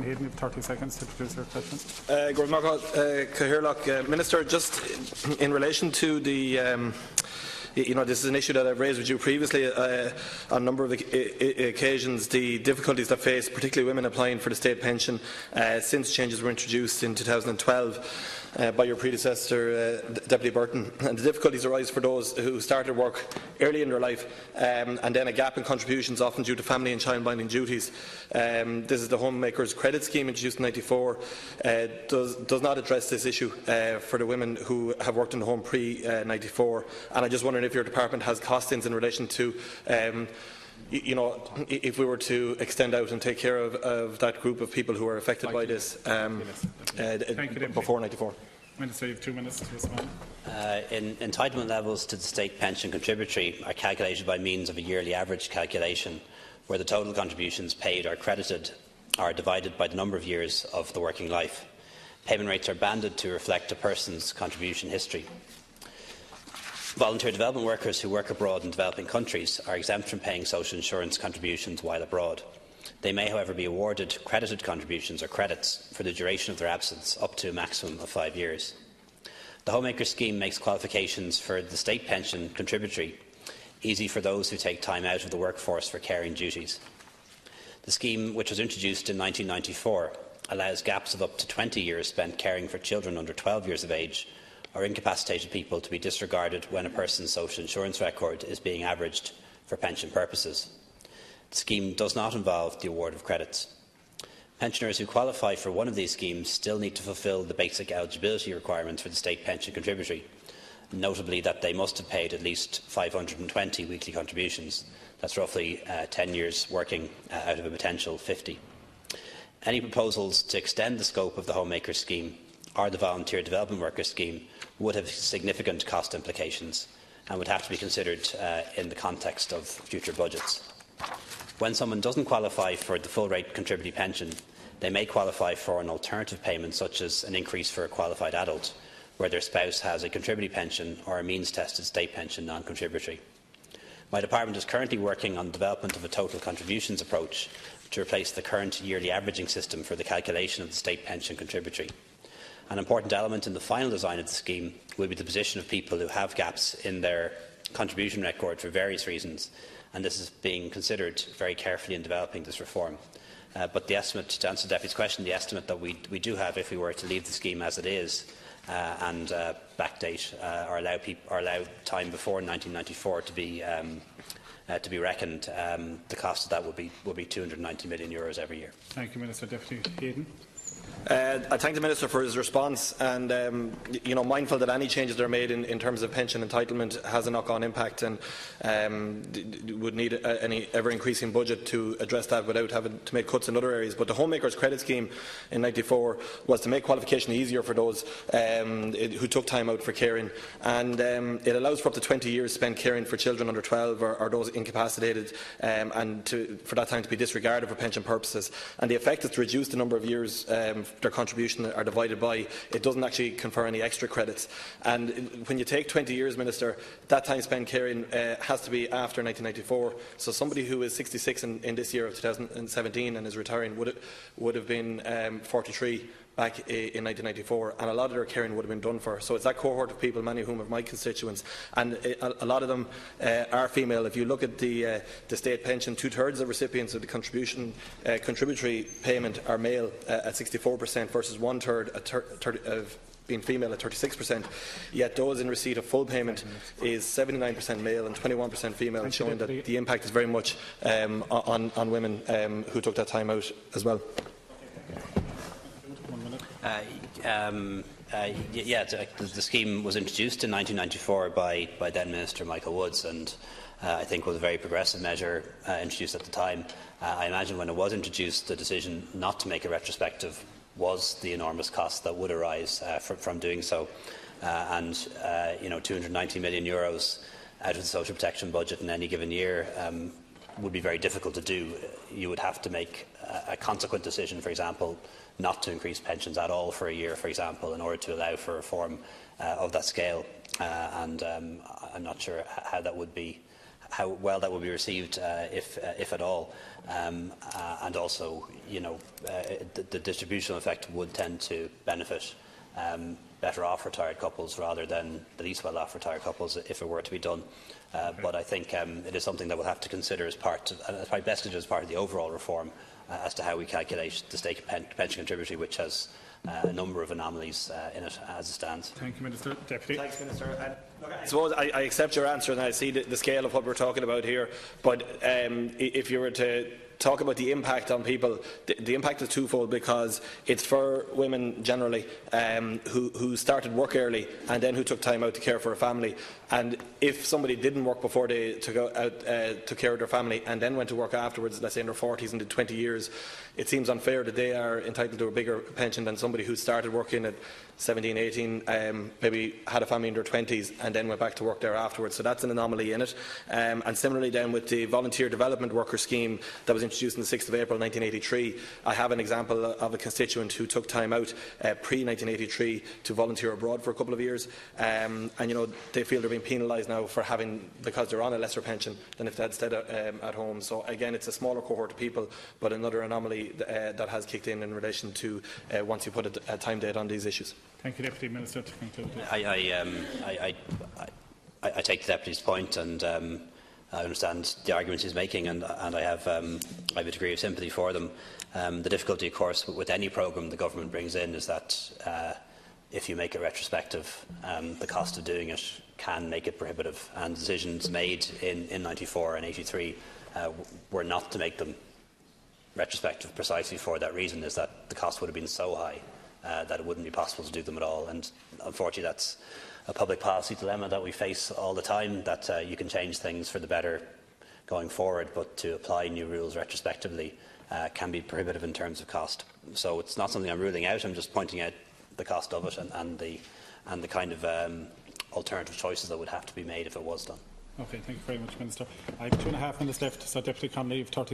Heydon, you have 30 seconds to produce your question. Minister, just in relation to the this is an issue that I've raised with you previously on a number of occasions, the difficulties that face particularly women applying for the state pension since changes were introduced in 2012 by your predecessor, Deputy Burton. And the difficulties arise for those who started work early in their life and then a gap in contributions, often due to family and childminding duties. This is the Homemakers Credit Scheme introduced in 1994. Does not address this issue for the women who have worked in the home pre-94. And I'm just wondering if your department has costings in relation to if we were to extend out and take care of that group of people who are affected by this before 94. Minister, you have 2 minutes to respond. Entitlement levels to the state pension contributory are calculated by means of a yearly average calculation, where the total contributions paid or credited are divided by the number of years of the working life. Payment rates are banded to reflect a person's contribution history. Volunteer development workers who work abroad in developing countries are exempt from paying social insurance contributions while abroad. They may, however, be awarded credited contributions or credits for the duration of their absence, up to a maximum of 5 years. The Homemaker Scheme makes qualifications for the state pension contributory easy for those who take time out of the workforce for caring duties. The scheme, which was introduced in 1994, allows gaps of up to 20 years spent caring for children under 12 years of age or incapacitated people to be disregarded when a person's social insurance record is being averaged for pension purposes. The scheme does not involve the award of credits. Pensioners who qualify for one of these schemes still need to fulfil the basic eligibility requirements for the state pension contributory, notably that they must have paid at least 520 weekly contributions. That's roughly 10 years working out of a potential 50. Any proposals to extend the scope of the Homemaker Scheme or the Volunteer Development Worker Scheme would have significant cost implications and would have to be considered in the context of future budgets. When someone doesn't qualify for the full rate contributory pension, they may qualify for an alternative payment, such as an increase for a qualified adult, where their spouse has a contributory pension or a means-tested state pension non-contributory. My department is currently working on the development of a total contributions approach to replace the current yearly averaging system for the calculation of the state pension contributory. An important element in the final design of the scheme will be the position of people who have gaps in their contribution record for various reasons, and this is being considered very carefully in developing this reform. But the estimate, to answer the Deputy's question, the estimate that we do have, if we were to leave the scheme as it is and backdate or allow time before 1994 to be reckoned, the cost of that will be €290 million every year. Thank you, Minister. Deputy Heydon. I thank the Minister for his response, and mindful that any changes that are made in terms of pension entitlement has a knock-on impact, and would need any ever-increasing budget to address that without having to make cuts in other areas. But the Homemakers Credit Scheme in '94 was to make qualification easier for those who took time out for caring, and it allows for up to 20 years spent caring for children under 12 or those incapacitated, and for that time to be disregarded for pension purposes. And the effect is to reduce the number of years their contribution are divided by. It doesn't actually confer any extra credits. And when you take 20 years, Minister, that time spent caring has to be after 1994. So somebody who is 66 in this year of 2017 and is retiring would have been 43 back in 1994, and a lot of their caring would have been done for. So it's that cohort of people, many of whom are my constituents, and a lot of them are female. If you look at the state pension, 2/3 of recipients of the contributory payment are male at 64% versus 1/3 of being female at 36%, yet those in receipt of full payment is 79% male and 21% female, showing that the impact is very much on women who took that time out as well. The scheme was introduced in 1994 by then Minister Michael Woods, and I think was a very progressive measure introduced at the time. I imagine when it was introduced, the decision not to make it retrospective was the enormous cost that would arise from doing so. And €290 million out of the social protection budget in any given year would be very difficult to do. You would have to make a consequent decision, for example, not to increase pensions at all for a year, for example, in order to allow for reform of that scale. I'm not sure how that would be how well that will be received, if at all. And also, the distributional effect would tend to benefit better off retired couples rather than the least well off retired couples if it were to be done. But I think it is something that we'll have to consider as part of, and it's probably best considered as part of the overall reform as to how we calculate the state pension contributory, which has a number of anomalies in it as it stands. Thank you, Minister. Deputy. Thanks, Minister. I suppose I accept your answer and I see the scale of what we're talking about here, but if you were to talk about the impact on people, the impact is twofold, because it's for women generally who started work early and then who took time out to care for a family. And if somebody didn't work before they took care of their family and then went to work afterwards, let's say in their 40s and did 20 years, it seems unfair that they are entitled to a bigger pension than somebody who started working at 17, 18, maybe had a family in their 20s and then went back to work there afterwards. So that's an anomaly in it. And similarly then with the Volunteer Development Worker Scheme that was introduced on the 6th of April 1983, I have an example of a constituent who took time out pre-1983 to volunteer abroad for a couple of years. And they feel they're being penalised now for because they're on a lesser pension than if they had stayed at home. So again, it's a smaller cohort of people, but another anomaly that has kicked in relation to once you put a time date on these issues. Thank you, Deputy Minister. To conclude. I take the Deputy's point, and I understand the arguments he's making, and I have a degree of sympathy for them. The difficulty, of course, with any programme the government brings in is that if you make it retrospective, the cost of doing it can make it prohibitive, and decisions made in 94 and 83 were not to make them retrospective precisely for that reason, is that the cost would have been so high that it wouldn't be possible to do them at all. And unfortunately, that's a public policy dilemma that we face all the time, that you can change things for the better going forward, but to apply new rules retrospectively can be prohibitive in terms of cost. So it's not something I'm ruling out. I'm just pointing out the cost of it and the kind of alternative choices that would have to be made if it was done. Okay, thank you very much, Minister. I have 2.5 minutes left, so Deputy Connolly, 30